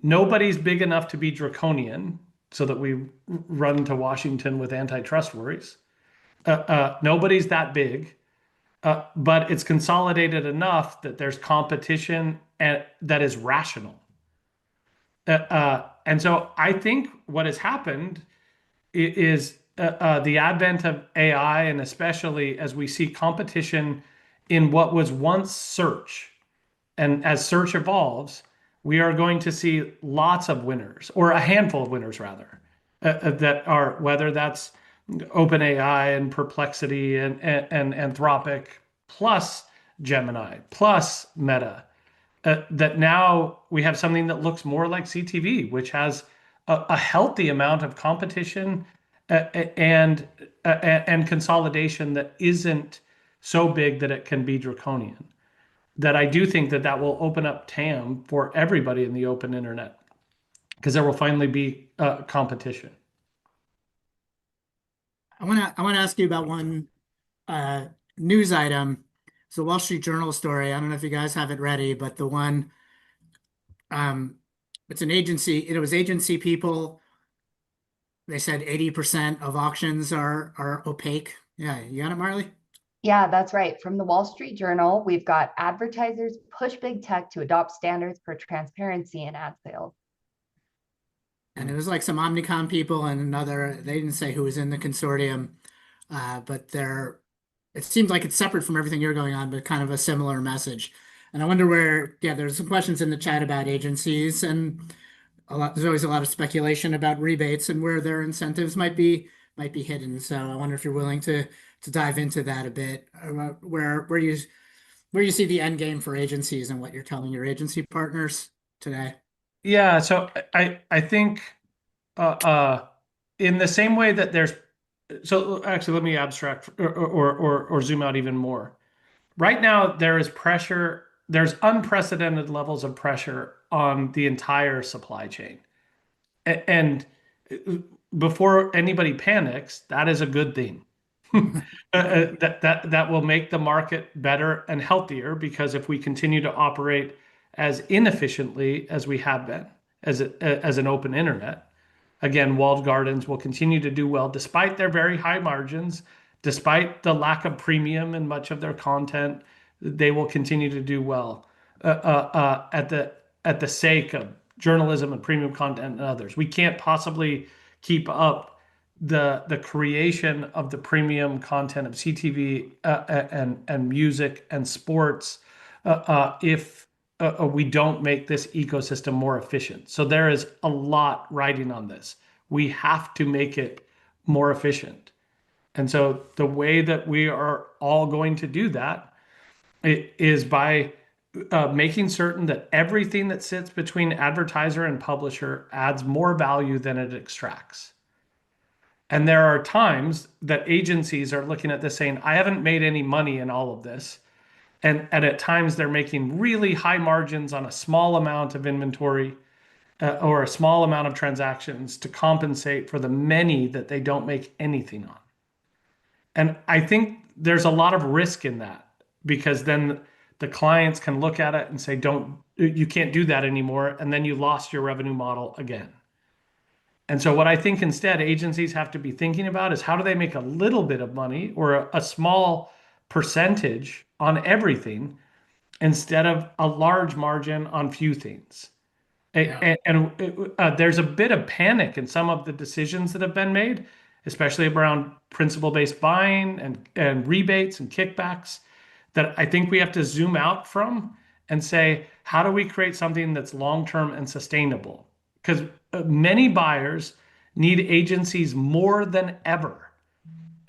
Nobody's big enough to be draconian so that we run to Washington with antitrust worries. Nobody's that big, but it's consolidated enough that there's competition that is rational. And so I think what has happened is the advent of AI, and especially as we see competition in what was once search. And as search evolves, we are going to see lots of winners, or a handful of winners rather, that are, whether that's OpenAI and Perplexity and Anthropic plus Gemini plus Meta, that now we have something that looks more like CTV, which has a healthy amount of competition and consolidation that isn't so big that it can be draconian. That I do think that will open up TAM for everybody in the open internet, because there will finally be competition. I want to ask you about one news item. It's a Wall Street Journal story. I don't know if you guys have it ready, but the one, it's an agency. It was agency people. They said 80% of auctions are opaque. Yeah, you got it, Marley? Yeah, that's right. From the Wall Street Journal, we've got advertisers push big tech to adopt standards for transparency in ad sales. And it was like some Omnicom people and another, they didn't say who was in the consortium, but it seems like it's separate from everything you're going on, but kind of a similar message. And I wonder there's some questions in the chat about agencies, and there's always a lot of speculation about rebates and where their incentives might be hidden. So I wonder if you're willing to dive into that a bit, where you see the end game for agencies and what you're telling your agency partners today. Yeah, so I think in the same way that so actually let me abstract or zoom out even more. Right now there is pressure, there's unprecedented levels of pressure on the entire supply chain. And before anybody panics, that is a good thing. that will make the market better and healthier, because if we continue to operate as inefficiently as we have been as an open internet, again, walled gardens will continue to do well despite their very high margins, despite the lack of premium in much of their content. They will continue to do well at the sake of journalism and premium content and others. We can't possibly keep up the creation of the premium content of CTV and music and sports if we don't make this ecosystem more efficient. So there is a lot riding on this. We have to make it more efficient. And so the way that we are all going to do that is by making certain that everything that sits between advertiser and publisher adds more value than it extracts. And there are times that agencies are looking at this saying, I haven't made any money in all of this. And at times they're making really high margins on a small amount of inventory or a small amount of transactions to compensate for the many that they don't make anything on. And I think there's a lot of risk in that, because then the clients can look at it and say, you can't do that anymore. And then you lost your revenue model again. And so what I think instead agencies have to be thinking about is how do they make a little bit of money or a small percentage on everything instead of a large margin on few things. Yeah. And there's a bit of panic in some of the decisions that have been made, especially around principal-based buying and rebates and kickbacks, that I think we have to zoom out from and say, how do we create something that's long-term and sustainable? Because many buyers need agencies more than ever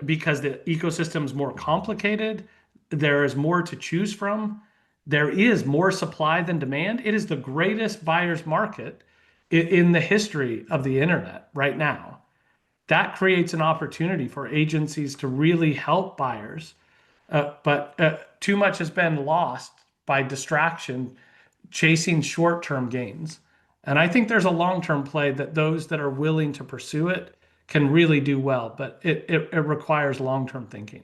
because the ecosystem is more complicated. There is more to choose from. There is more supply than demand. It is the greatest buyer's market in the history of the internet right now. That creates an opportunity for agencies to really help buyers. But too much has been lost by distraction, chasing short-term gains. And I think there's a long-term play that those that are willing to pursue it can really do well, but it requires long-term thinking.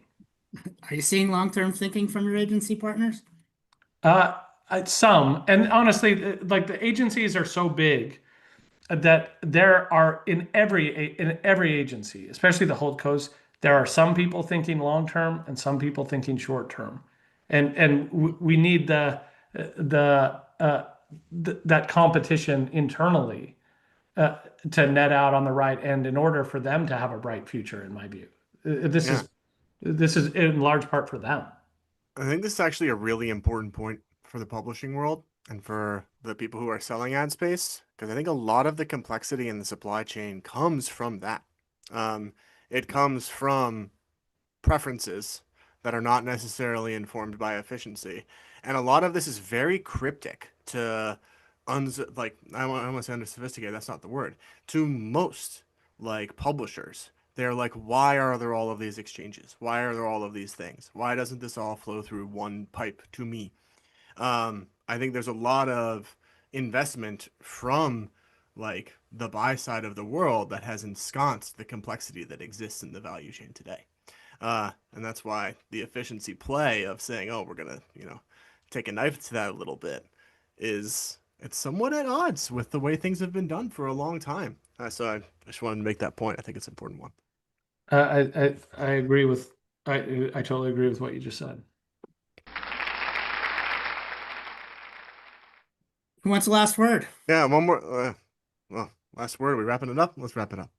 Are you seeing long-term thinking from your agency partners? Some, and honestly, like the agencies are so big that there are in every agency, especially the holdcos, there are some people thinking long-term and some people thinking short-term, and we need that competition internally to net out on the right end in order for them to have a bright future, in my view. This is in large part for them. I think this is actually a really important point for the publishing world and for the people who are selling ad space, because I think a lot of the complexity in the supply chain comes from that. It comes from preferences that are not necessarily informed by efficiency. And a lot of this is very cryptic to, like, I don't want to say under-sophisticated, that's not the word, to most, like, publishers. They're like, why are there all of these exchanges? Why are there all of these things? Why doesn't this all flow through one pipe to me? I think there's a lot of investment from like the buy side of the world that has ensconced the complexity that exists in the value chain today. And that's why the efficiency play of saying, oh, we're going to, take a knife to that a little bit it's somewhat at odds with the way things have been done for a long time. So I just wanted to make that point. I think it's an important one. I agree with, I totally agree with what you just said. Who wants the last word? Yeah, one more. Well, last word. Are we wrapping it up? Let's wrap it up.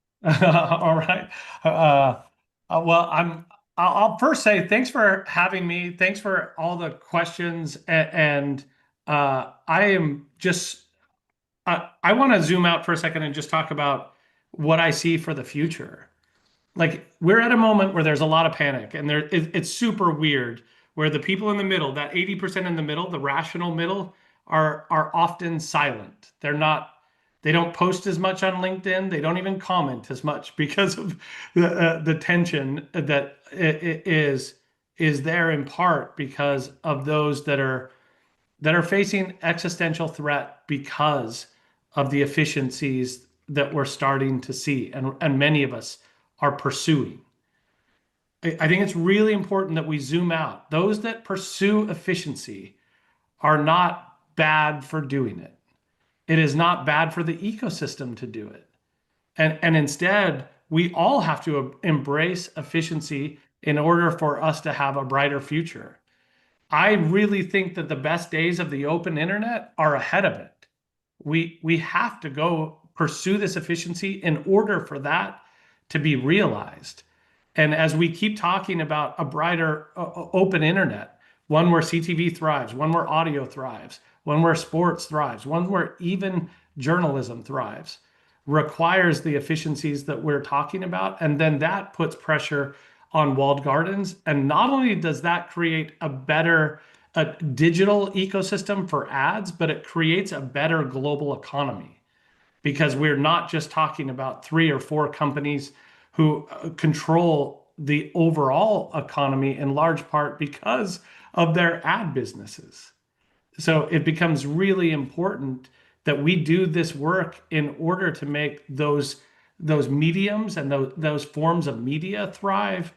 All right. Well, I'll first say thanks for having me. Thanks for all the questions. And I am just, I want to zoom out for a second and just talk about what I see for the future. Like we're at a moment where there's a lot of panic and it's super weird where the people in the middle, that 80% in the middle, the rational middle, are often silent. They don't post as much on LinkedIn. They don't even comment as much because of the tension that is there in part because of those that are facing existential threat because of the efficiencies that we're starting to see and many of us are pursuing. I think it's really important that we zoom out. Those that pursue efficiency are not bad for doing it. It is not bad for the ecosystem to do it. And instead, we all have to embrace efficiency in order for us to have a brighter future. I really think that the best days of the open internet are ahead of it. We have to go pursue this efficiency in order for that to be realized. And as we keep talking about a brighter open internet, one where CTV thrives, one where audio thrives, one where sports thrives, one where even journalism thrives, requires the efficiencies that we're talking about. And then that puts pressure on walled gardens. And not only does that create a better digital ecosystem for ads, but it creates a better global economy, because we're not just talking about 3 or 4 companies who control the overall economy in large part because of their ad businesses. So it becomes really important that we do this work in order to make those mediums and those forms of media thrive,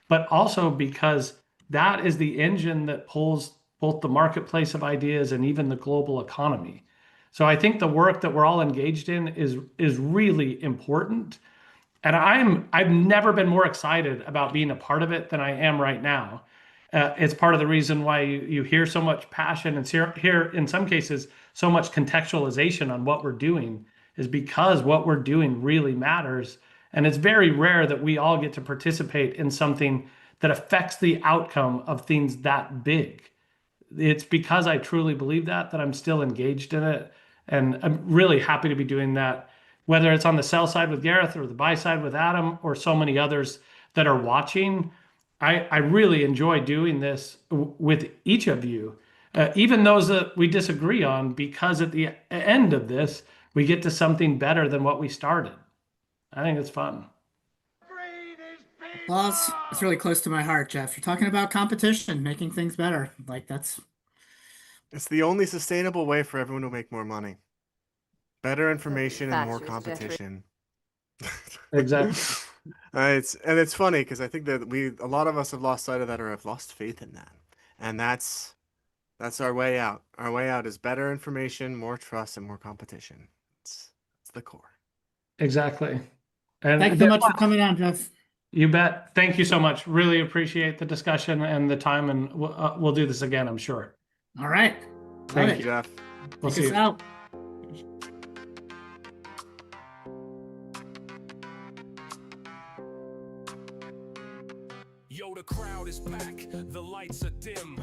but also because that is the engine that pulls both the marketplace of ideas and even the global economy. So I think the work that we're all engaged in is really important. And I've never been more excited about being a part of it than I am right now. It's part of the reason why you hear so much passion and hear in some cases so much contextualization on what we're doing, is because what we're doing really matters. And it's very rare that we all get to participate in something that affects the outcome of things that big. It's because I truly believe that I'm still engaged in it. And I'm really happy to be doing that, whether it's on the sell side with Gareth or the buy side with Adam or so many others that are watching. I really enjoy doing this with each of you, even those that we disagree on, because at the end of this, we get to something better than what we started. I think it's fun. Well, it's really close to my heart, Jeff. You're talking about competition, making things better. Like It's the only sustainable way for everyone to make more money. Better information and more Facts, Jeffrey. competition. Exactly. It's funny because I think that a lot of us have lost sight of that, or have lost faith in that, and that's our way out. Our way out is better information, more trust, and more competition. It's the core. Exactly. And thank you so much for coming on, Jeff. You bet. Thank you so much. Really appreciate the discussion and the time, and we'll do this again, I'm sure. All right. Thank you, Jeff. We'll Take see us you. out. Yo, the crowd is back, the lights are dim.